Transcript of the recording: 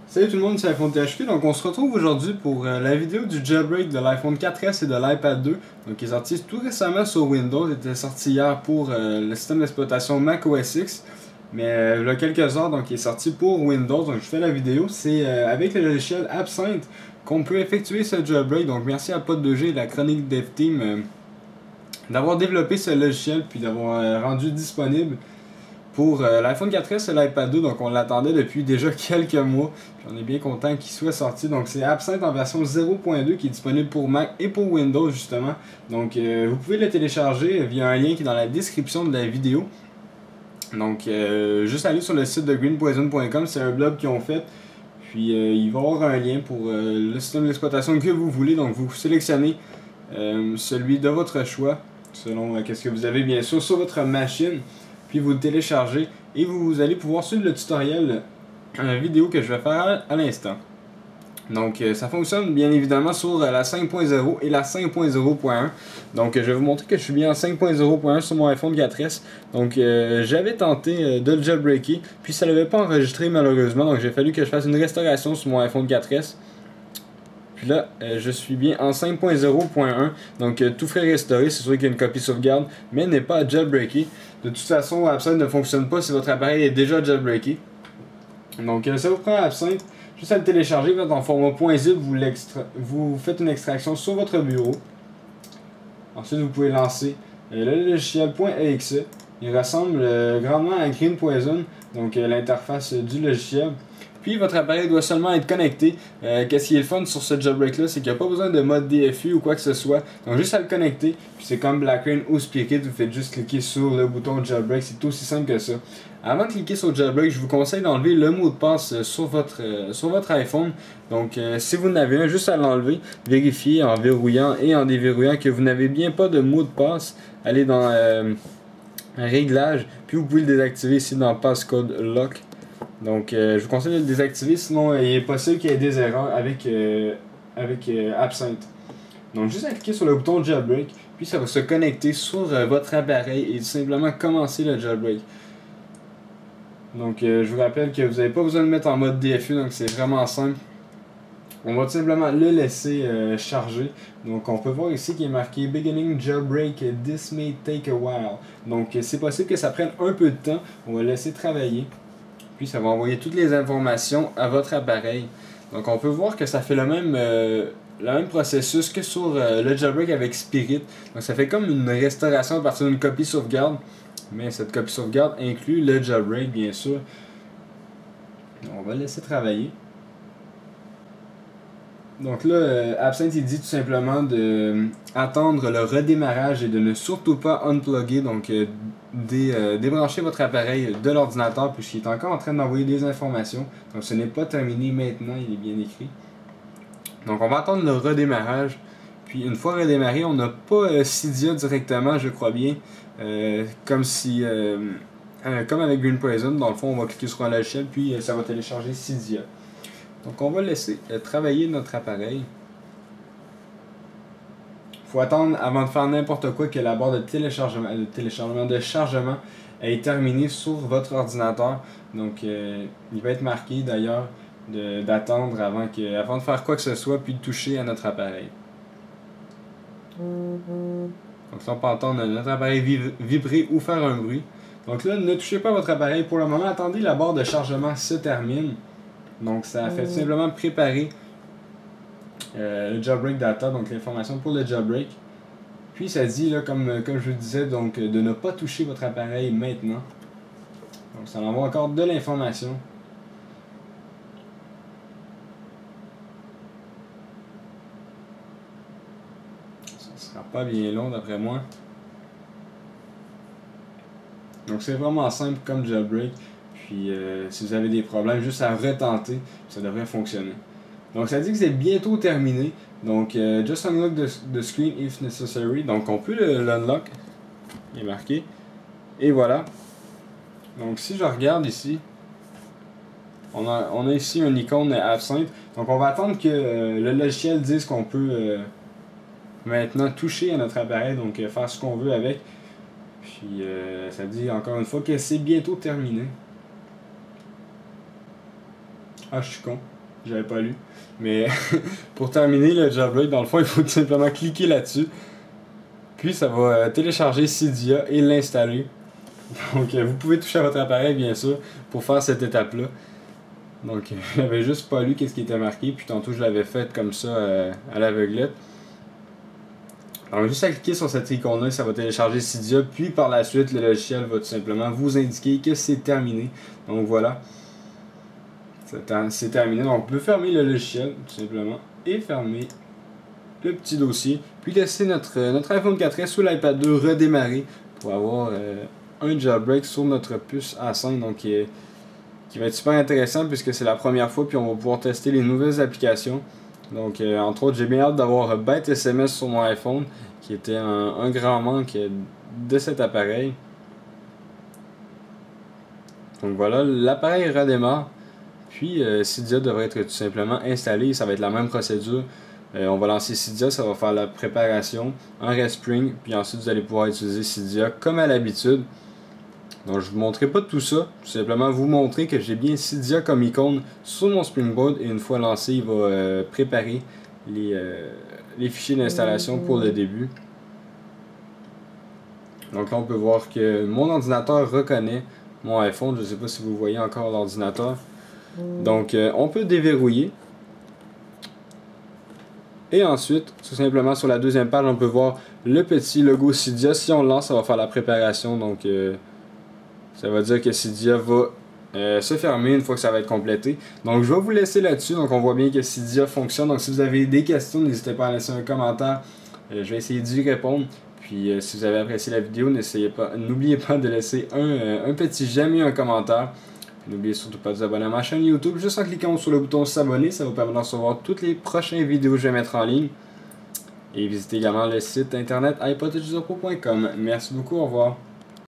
Salut tout le monde, c'est iPhone THQ. Donc on se retrouve aujourd'hui pour la vidéo du jailbreak de l'iPhone 4S et de l'iPad 2. Donc qui est sorti tout récemment sur Windows, il était sorti hier pour le système d'exploitation Mac OS X. Mais il y a quelques heures, donc il est sorti pour Windows. Donc je fais la vidéo, c'est avec le logiciel Absinthe qu'on peut effectuer ce jailbreak. Donc merci à Pod2G et la Chronique Dev Team d'avoir développé ce logiciel puis d'avoir rendu disponible pour l'iPhone 4S et l'iPad 2, donc on l'attendait depuis déjà quelques mois. Puis on est bien content qu'il soit sorti. Donc c'est Absinthe en version 0.2 qui est disponible pour Mac et pour Windows justement. Donc vous pouvez le télécharger via un lien qui est dans la description de la vidéo. Donc juste aller sur le site de greenpoison.com, c'est un blog qu'ils ont fait. Puis il va y avoir un lien pour le système d'exploitation que vous voulez. Donc vous sélectionnez celui de votre choix, selon ce que vous avez bien sûr sur votre machine. Puis vous le téléchargez et vous allez pouvoir suivre le tutoriel vidéo que je vais faire à l'instant. Donc ça fonctionne bien évidemment sur la 5.0 et la 5.0.1. Donc je vais vous montrer que je suis bien en 5.0.1 sur mon iPhone 4S. Donc j'avais tenté de le jailbreaker, puis ça ne l'avait pas enregistré malheureusement. Donc j'ai fallu que je fasse une restauration sur mon iPhone 4S. Puis là, je suis bien en 5.0.1, donc tout frais restauré, c'est sûr qu'il y a une copie sauvegarde, mais n'est pas jailbreaké. De toute façon, Absinthe ne fonctionne pas si votre appareil est déjà jailbreaké. Donc ça vous prend Absinthe, juste à le télécharger, vous êtes en format .zip, vous faites une extraction sur votre bureau. Ensuite, vous pouvez lancer le logiciel .exe. Il ressemble grandement à GreenPoison, donc l'interface du logiciel. Puis votre appareil doit seulement être connecté. Qu'est-ce qui est le fun sur ce jailbreak là, c'est qu'il n'y a pas besoin de mode DFU ou quoi que ce soit. Donc juste à le connecter, puis c'est comme Blackrain ou Spirit, vous faites juste cliquer sur le bouton jailbreak, c'est aussi simple que ça. Avant de cliquer sur jailbreak, je vous conseille d'enlever le mot de passe sur votre iPhone. Donc si vous n'avez un, juste à l'enlever, vérifiez en verrouillant et en déverrouillant que vous n'avez bien pas de mot de passe. Allez dans Réglages, puis vous pouvez le désactiver ici dans Passcode Lock. Donc je vous conseille de le désactiver, sinon il est possible qu'il y ait des erreurs avec Absinthe. Donc juste à cliquer sur le bouton jailbreak, puis ça va se connecter sur votre appareil et simplement commencer le jailbreak. Donc je vous rappelle que vous n'avez pas besoin de mettre en mode DFU, donc c'est vraiment simple. On va tout simplement le laisser charger. Donc on peut voir ici qu'il est marqué Beginning Jailbreak, this may take a while. Donc c'est possible que ça prenne un peu de temps, on va laisser travailler. Puis ça va envoyer toutes les informations à votre appareil. Donc on peut voir que ça fait le même processus que sur le jailbreak avec Spirit. Donc ça fait comme une restauration à partir d'une copie sauvegarde. Mais cette copie sauvegarde inclut le jailbreak bien sûr. On va le laisser travailler. Donc là, Absinthe il dit tout simplement de attendre le redémarrage et de ne surtout pas unplugger, donc débrancher votre appareil de l'ordinateur puisqu'il est encore en train d'envoyer des informations. Donc ce n'est pas terminé maintenant, il est bien écrit. Donc on va attendre le redémarrage. Puis une fois redémarré, on n'a pas Cydia directement, je crois bien. Comme avec GreenPoison, dans le fond on va cliquer sur un logiciel puis ça va télécharger Cydia. Donc on va laisser travailler notre appareil. Il faut attendre avant de faire n'importe quoi que la barre de téléchargement de chargement est terminée sur votre ordinateur. Donc il va être marqué d'ailleurs d'attendre avant de faire quoi que ce soit puis de toucher à notre appareil. Donc là on peut entendre notre appareil vibrer ou faire un bruit. Donc là ne touchez pas à votre appareil pour le moment, attendez la barre de chargement se termine. Donc ça fait tout simplement préparer le jailbreak data, donc l'information pour le jailbreak. Puis ça dit, là, comme je vous disais, donc de ne pas toucher votre appareil maintenant. Donc ça envoie encore de l'information. Ça ne sera pas bien long d'après moi. Donc c'est vraiment simple comme jailbreak. Puis si vous avez des problèmes, juste à retenter, ça devrait fonctionner. Donc ça dit que c'est bientôt terminé. Donc just unlock the screen if necessary. Donc on peut l'unlock. Il est marqué. Et voilà. Donc si je regarde ici, on a ici une icône Absinthe. Donc on va attendre que le logiciel dise qu'on peut maintenant toucher à notre appareil. Donc faire ce qu'on veut avec. Puis ça dit encore une fois que c'est bientôt terminé. Ah, je suis con. j'avais pas lu. Mais pour terminer le jailbreak, dans le fond, il faut tout simplement cliquer là-dessus. Puis ça va télécharger Cydia et l'installer. Donc vous pouvez toucher à votre appareil bien sûr pour faire cette étape-là. Donc j'avais juste pas lu qu'est-ce qui était marqué, puis tantôt je l'avais fait comme ça à l'aveuglette. Alors juste à cliquer sur cette icône-là, ça va télécharger Cydia, puis par la suite le logiciel va tout simplement vous indiquer que c'est terminé. Donc voilà, c'est terminé. Donc on peut fermer le logiciel tout simplement et fermer le petit dossier, puis laisser notre iPhone 4S ou l'iPad 2 redémarrer pour avoir un jailbreak sur notre puce A5, donc qui va être super intéressant puisque c'est la première fois, puis on va pouvoir tester les nouvelles applications. Donc entre autres, j'ai bien hâte d'avoir Byte SMS sur mon iPhone, qui était un grand manque de cet appareil. Donc voilà, l'appareil redémarre, puis Cydia devrait être tout simplement installé, ça va être la même procédure. On va lancer Cydia, ça va faire la préparation, un respring, puis ensuite vous allez pouvoir utiliser Cydia comme à l'habitude. Donc je vous montrerai pas tout ça, tout simplement vous montrer que j'ai bien Cydia comme icône sur mon Springboard, et une fois lancé, il va préparer les fichiers d'installation pour le début. Donc là on peut voir que mon ordinateur reconnaît mon iPhone, je ne sais pas si vous voyez encore l'ordinateur. Donc on peut déverrouiller. Et ensuite, tout simplement sur la deuxième page, on peut voir le petit logo Cydia. Si on le lance, ça va faire la préparation. Donc ça va dire que Cydia va se fermer une fois que ça va être complété. Donc je vais vous laisser là-dessus. Donc on voit bien que Cydia fonctionne. Donc si vous avez des questions, n'hésitez pas à laisser un commentaire. Je vais essayer d'y répondre. Puis si vous avez apprécié la vidéo, n'oubliez pas de laisser un petit j'aime et un commentaire. N'oubliez surtout pas de vous abonner à ma chaîne YouTube juste en cliquant sur le bouton s'abonner, ça vous permet de recevoir toutes les prochaines vidéos que je vais mettre en ligne. Et visitez également le site internet iPodTouchZero.com. Merci beaucoup, au revoir.